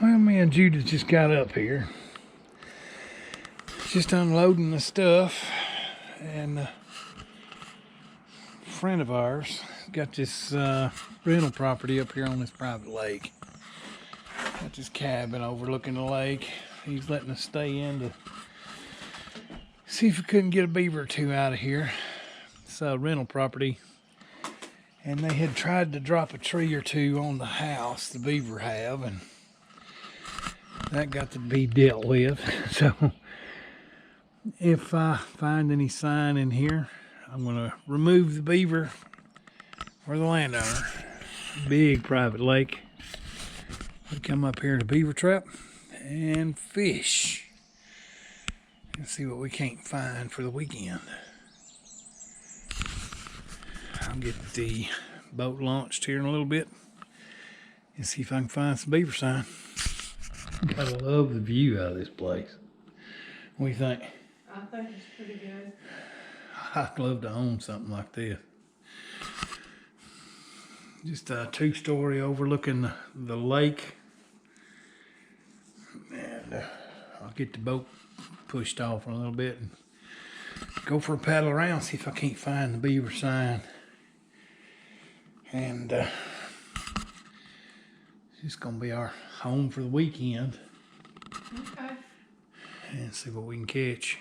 Well, me and Judith just got up here. Just unloading the stuff, and a friend of ours got this rental property up here on this private lake. Got this cabin overlooking the lake. He's letting us stay in to see if we couldn't get a beaver or two out of here. It's a rental property, and they had tried to drop a tree or two on the house, the beaver have, and that got to be dealt with. So if I find any sign in here, I'm going to remove the beaver for the landowner. Big private lake. We come up here to beaver trap and fish and see what we can't find for the weekend. I'll get the boat launched here in a little bit and see if I can find some beaver sign. I love the view out of this place. What do you think? I think it's pretty good. I'd love to own something like this. Just a two-story overlooking the lake. And I'll get the boat pushed off a little bit and go for a paddle around, see if I can't find the beaver sign. And it's gonna be our home for the weekend. Okay. And see what we can catch.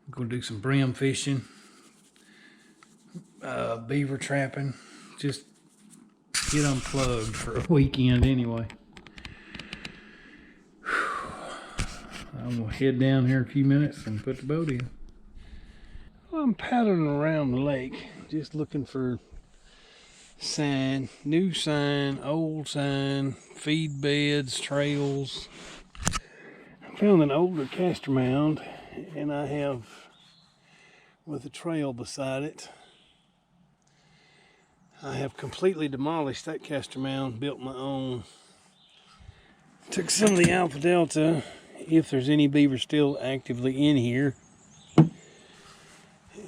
I'm gonna do some bream fishing, beaver trapping, just get unplugged for a weekend anyway. I'm gonna head down here in a few minutes and put the boat in. Well, I'm paddling around the lake, just looking for sign, new sign, old sign, feed beds, trails. I found an older castor mound, and I have, with a trail beside it, I have completely demolished that castor mound, built my own. Took some of the alpha delta, if there's any beaver still actively in here.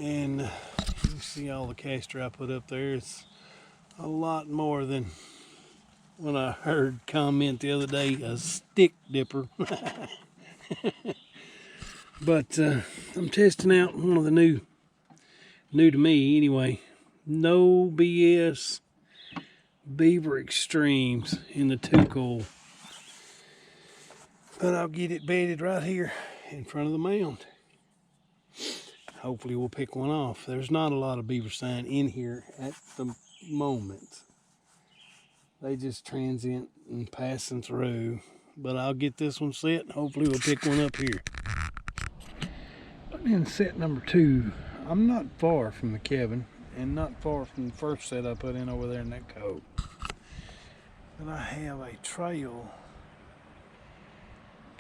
And you see all the castor I put up there. It's a lot more than when I heard comment the other day, a stick dipper. But I'm testing out one of the new to me anyway, no BS beaver extremes in the 2-coil. But I'll get it bedded right here in front of the mound. Hopefully we'll pick one off. There's not a lot of beaver sign in here at the moment. They just transient and passing through. But I'll get this one set and hopefully we'll pick one up here. Putting in set number 2. I'm not far from the cabin and not far from the first set I put in over there in that cove. But I have a trail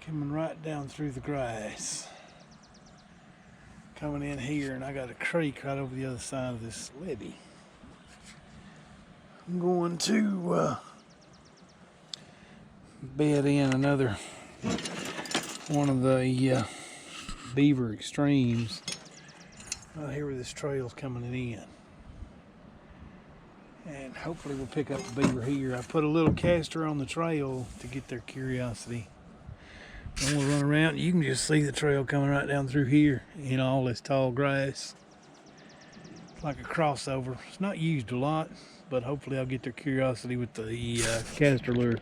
coming right down through the grass. Coming in here, and I got a creek right over the other side of this levee. I'm going to bed in another one of the beaver extremes right here where this trail's coming in. And hopefully we'll pick up a beaver here. I put a little caster on the trail to get their curiosity. I'm gonna run around. You can just see the trail coming right down through here in all this tall grass. It's like a crossover. It's not used a lot, but hopefully I'll get their curiosity with the caster lure.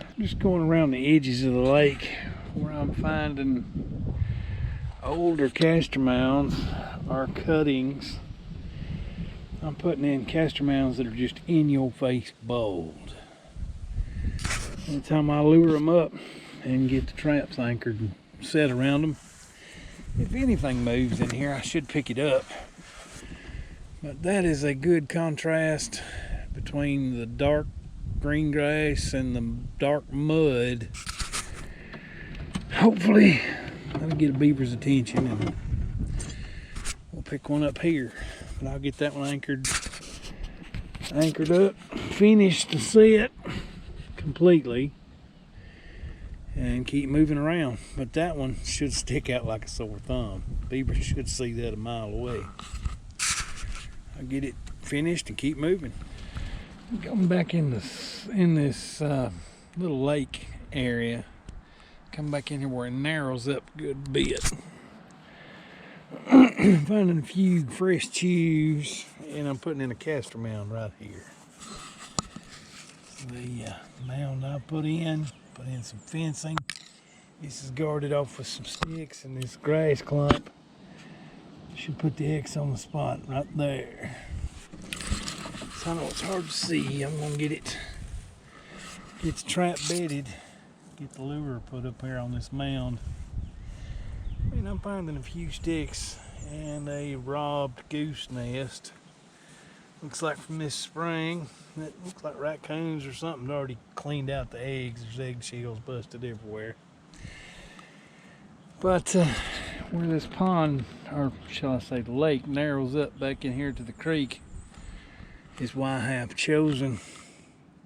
I'm just going around the edges of the lake where I'm finding older castor mounds or cuttings. I'm putting in castor mounds that are just in your face bold. Anytime I lure them up and get the traps anchored and set around them, if anything moves in here, I should pick it up. But that is a good contrast between the dark green grass and the dark mud. Hopefully that'll get a beaver's attention and we'll pick one up here. But I'll get that one anchored up, finished the set completely, and keep moving around. But that one should stick out like a sore thumb. Beaver should see that a mile away. I'll get it finished and keep moving. Going back in this little lake area. Come back in here where it narrows up a good bit. Finding a few fresh chews, and I'm putting in a castor mound right here. The mound I put in some fencing. This is guarded off with some sticks and this grass clump. Should put the X on the spot right there. So I know it's hard to see. I'm gonna get the trap bedded, get the lure put up here on this mound. And I'm finding a few sticks and a robbed goose nest. Looks like from this spring. That looks like raccoons or something already cleaned out the eggs. There's eggshells busted everywhere. But where this pond, or shall I say the lake, narrows up back in here to the creek is why I have chosen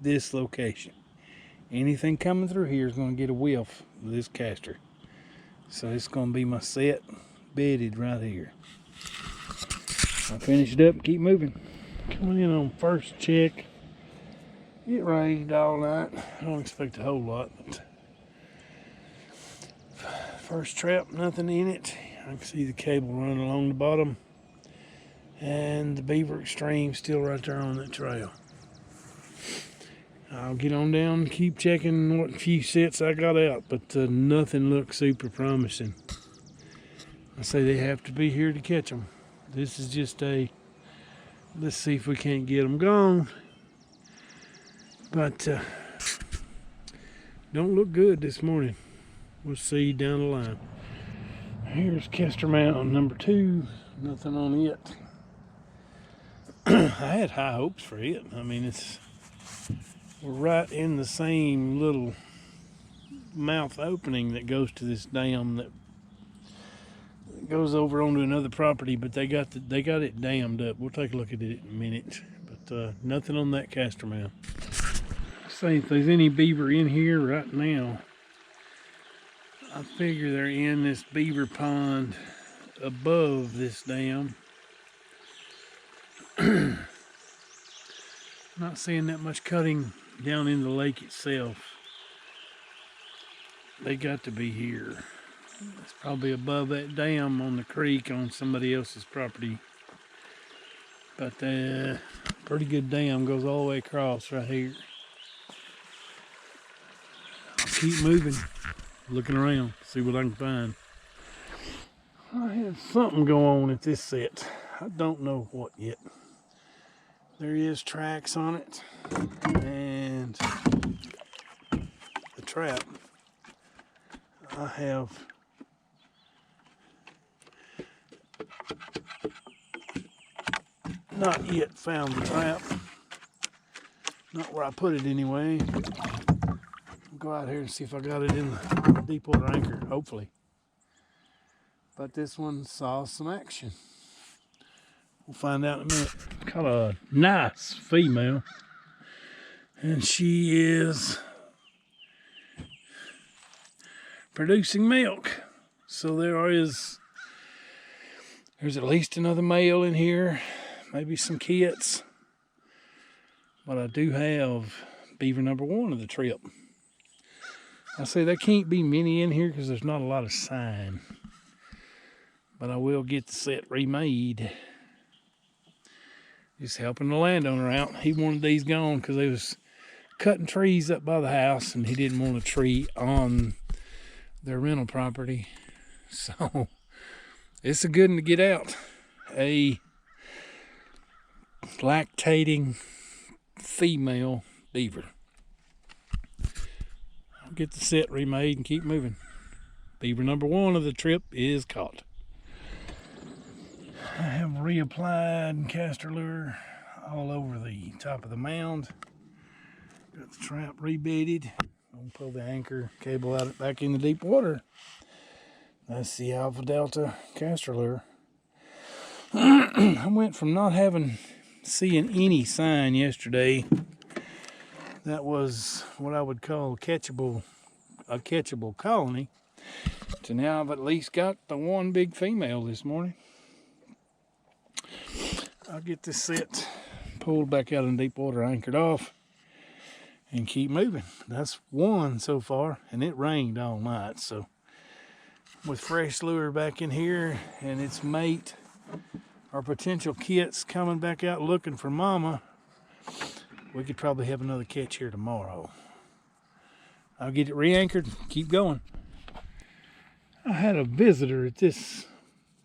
this location. Anything coming through here is going to get a whiff of this castor. So it's going to be my set bedded right here. I'll finish it up and keep moving. Coming in on first check. It rained all night. I don't expect a whole lot, but first trap, nothing in it. I can see the cable running along the bottom. And the beaver extreme still right there on that trail. I'll get on down and keep checking what few sets I got out, but nothing looks super promising. I say they have to be here to catch them. This is just a, let's see if we can't get them gone. But don't look good this morning. We'll see down the line. Here's Castor Mountain number 2. Nothing on it. I had high hopes for it. I mean, we're right in the same little mouth opening that goes to this dam that goes over onto another property, but they got it dammed up. We'll take a look at it in a minute. But nothing on that castor mound. See if there's any beaver in here right now. I figure they're in this beaver pond above this dam. Not seeing that much cutting down in the lake itself. They got to be here. It's probably above that dam on the creek on somebody else's property. But pretty good dam goes all the way across right here. I'll keep moving, looking around, see what I can find. I have something go on at this set. I don't know what yet. There is tracks on it, and the trap. I have not yet found the trap. Not where I put it anyway. I'll go out here and see if I got it in the deep water anchor, hopefully. But this one saw some action. We'll find out in a minute. Got a nice female. And she is producing milk. So there's at least another male in here. Maybe some kits. But I do have beaver number 1 of the trip. I say there can't be many in here because there's not a lot of sign. But I will get the set remade. Just helping the landowner out. He wanted these gone because they was cutting trees up by the house and he didn't want a tree on their rental property. So it's a good one to get out. A lactating female beaver. I'll get the set remade and keep moving. Beaver number 1 of the trip is caught. I have reapplied castor lure all over the top of the mound. Got the trap rebedded. I'll pull the anchor cable out back in the deep water. That's the Alpha Delta castor lure. I went from not seeing any sign yesterday. That was what I would call a catchable colony. To now I've at least got the one big female this morning. I'll get this set pulled back out in deep water, anchored off, and keep moving. That's one so far, and it rained all night. So with fresh lure back in here and its mate, our potential kits coming back out looking for mama, we could probably have another catch here tomorrow. I'll get it re-anchored and keep going. I had a visitor at this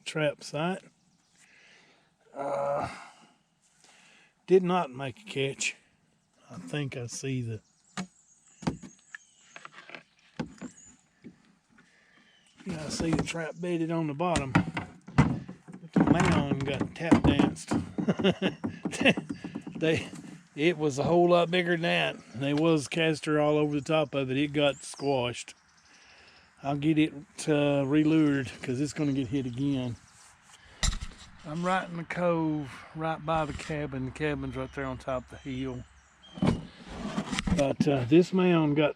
trap site. Did not make a catch. I think I see the trap bedded on the bottom. But the mound got tap danced. It was a whole lot bigger than that. There was caster all over the top of it. It got squashed. I'll get it relured because it's going to get hit again. I'm right in the cove, right by the cabin. The cabin's right there on top of the hill. But this mound got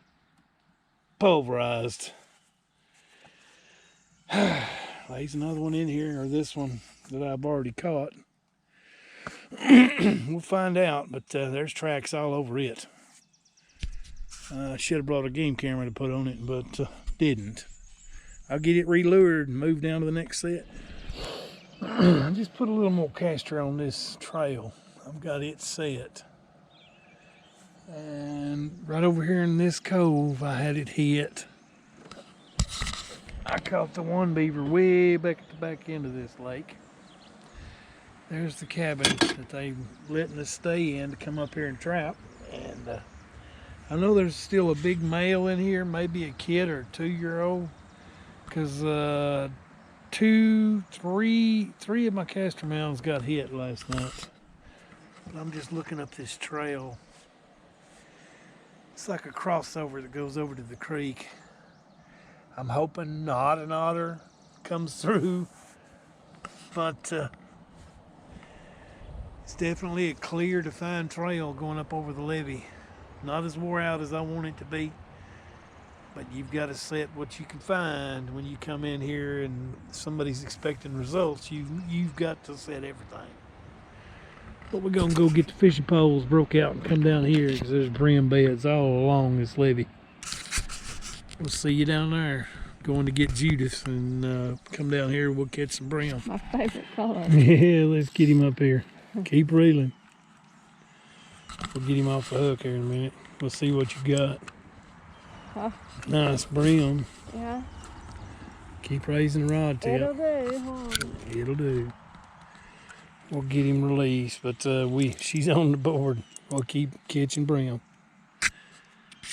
pulverized. There's another one in here, or this one that I've already caught. We'll find out, but there's tracks all over it. I should have brought a game camera to put on it, but didn't. I'll get it relured and move down to the next set. I just put a little more caster on this trail. I've got it set. And right over here in this cove, I had it hit. I caught the one beaver way back at the back end of this lake. There's the cabin that they letting us stay in to come up here and trap. And I know there's still a big male in here, maybe a kid or a 2-year-old, because three of my caster mounds got hit last night. But I'm just looking up this trail. It's like a crossover that goes over to the creek. I'm hoping not an otter comes through, but it's definitely a clear, defined trail going up over the levee. Not as wore out as I want it to be, but you've got to set what you can find when you come in here and somebody's expecting results. You've got to set everything. But we're gonna go get the fishing poles broke out and come down here because there's bream beds all along this levee. We'll see you down there. Going to get Judith and come down here. We'll catch some bream. My favorite color. Yeah, let's get him up here. Keep reeling. We'll get him off the hook here in a minute. We'll see what you got. Huh? Nice bream. Yeah. Keep raising the rod tip. It'll do, huh? It'll do. We'll get him released, but she's on the board. We'll keep catching bream.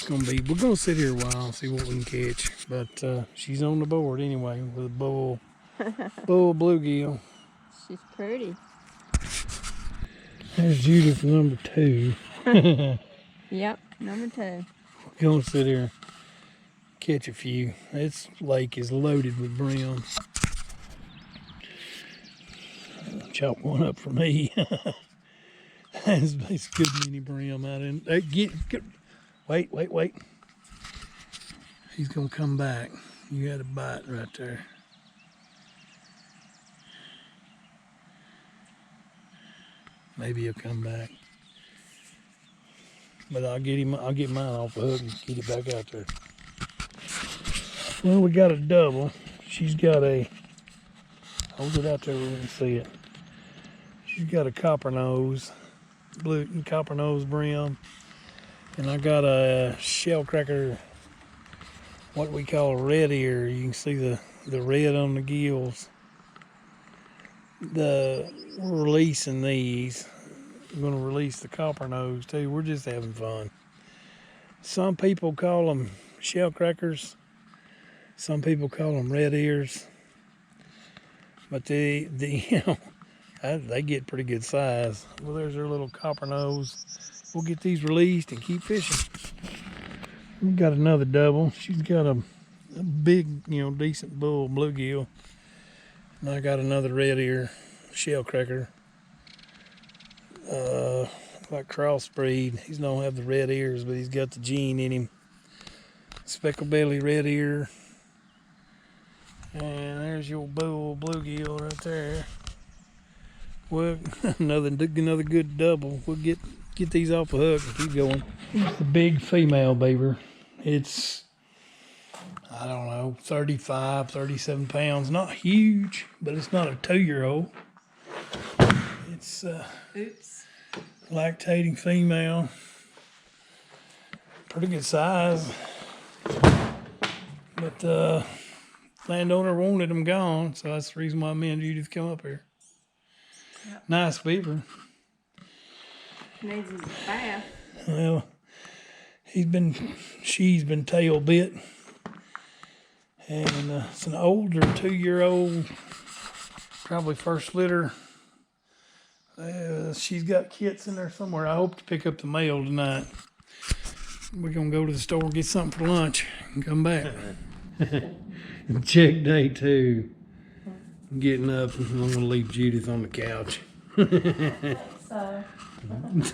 We're gonna sit here a while and see what we can catch, but she's on the board anyway with a bull bluegill. She's pretty. There's Judith number 2. Yep, number 2. We're gonna sit here, catch a few. This lake is loaded with bream. Chop one up for me. There's a good many bream out in. Wait. He's gonna come back. You had a bite right there. Maybe he'll come back. But I'll get mine off the hook and get it back out there. Well, we got a double. She's got a, hold it out there where we can see it. She's got a copper nose bream. And I got a shell cracker, what we call a red ear. You can see the red on the gills. We're releasing these. I'm going to release the copper nose too. We're just having fun. Some people call them shell crackers. Some people call them red ears. But they get pretty good size. Well, there's their little copper nose. We'll get these released and keep fishing. We got another double. She's got a big, decent bull bluegill. And I got another red ear shell cracker. Like crossbreed. He don't have the red ears, but he's got the gene in him. Speckle belly red ear. And there's your bull bluegill right there. Well, another good double. We'll get get these off the hook and keep going. It's the big female beaver. It's, I don't know, 35, 37 pounds. Not huge, but it's not a 2-year-old. It's Oops. lactating female. Pretty good size. But landowner wanted them gone, so that's the reason why me and Judith come up here. Yep. Nice beaver. Needs his bath. Well, she's been tail bit. And it's an older 2-year-old, probably first litter. She's got kits in there somewhere. I hope to pick up the male tonight. We're going to go to the store, get something for lunch, and come back. Check day 2. I'm getting up, and I'm going to leave Judith on the couch. So.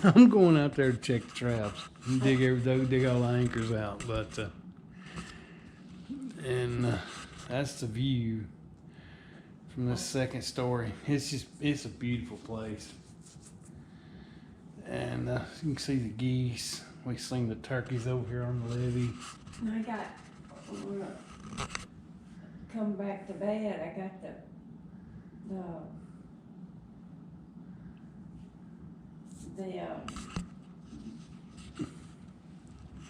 I'm going out there to check the traps and dig all the anchors out. But that's the view from this second story. It's a beautiful place. And you can see the geese. We seen the turkeys over here on the levee. I got, when I come back to bed, I got the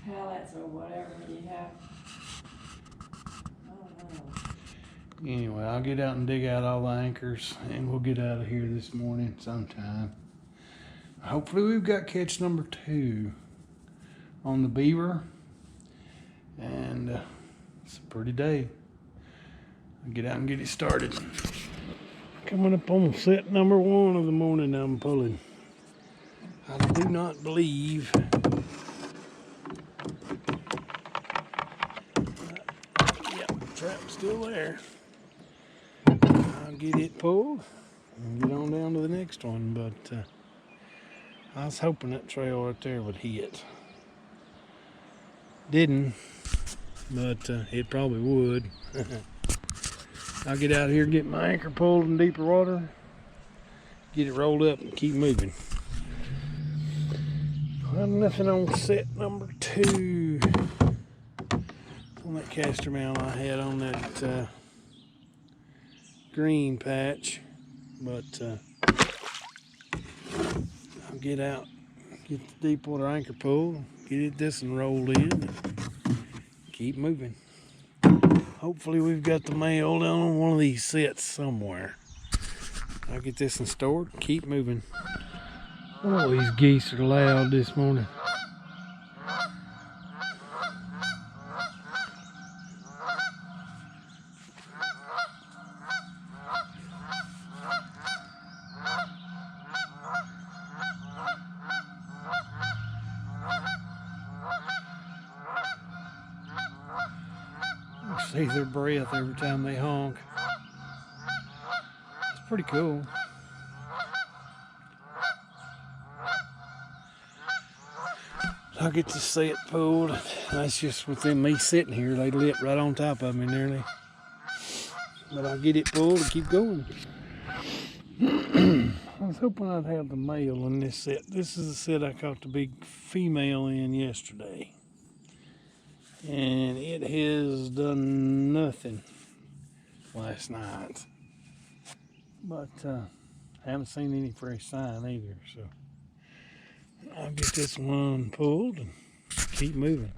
pallets or whatever you have. I don't know. Anyway, I'll get out and dig out all the anchors, and we'll get out of here this morning sometime. Hopefully we've got catch number 2 on the beaver, and it's a pretty day. I'll get out and get it started. Coming up on set number 1 of the morning I'm pulling. I do not believe the trap's still there. I'll get it pulled and get on down to the next one, but I was hoping that trail right there would hit. Didn't, but it probably would. I'll get out here and get my anchor pulled in deeper water, get it rolled up and keep moving. Well, nothing on set number 2 on that castor mount I had on that green patch, but I'll get out, get the deep water anchor pulled, get this one rolled in, and keep moving. Hopefully we've got the male down on one of these sets somewhere. I'll get this one stored, keep moving. Oh, these geese are loud this morning. You see their breath every time they honk. It's pretty cool. I'll get the set pulled. That's just within me sitting here. They lit right on top of me nearly. But I'll get it pulled and keep going. I was hoping I'd have the male in this set. This is the set I caught the big female in yesterday. And it has done nothing last night. But I haven't seen any fresh sign either, so I'll get this one pulled and keep moving.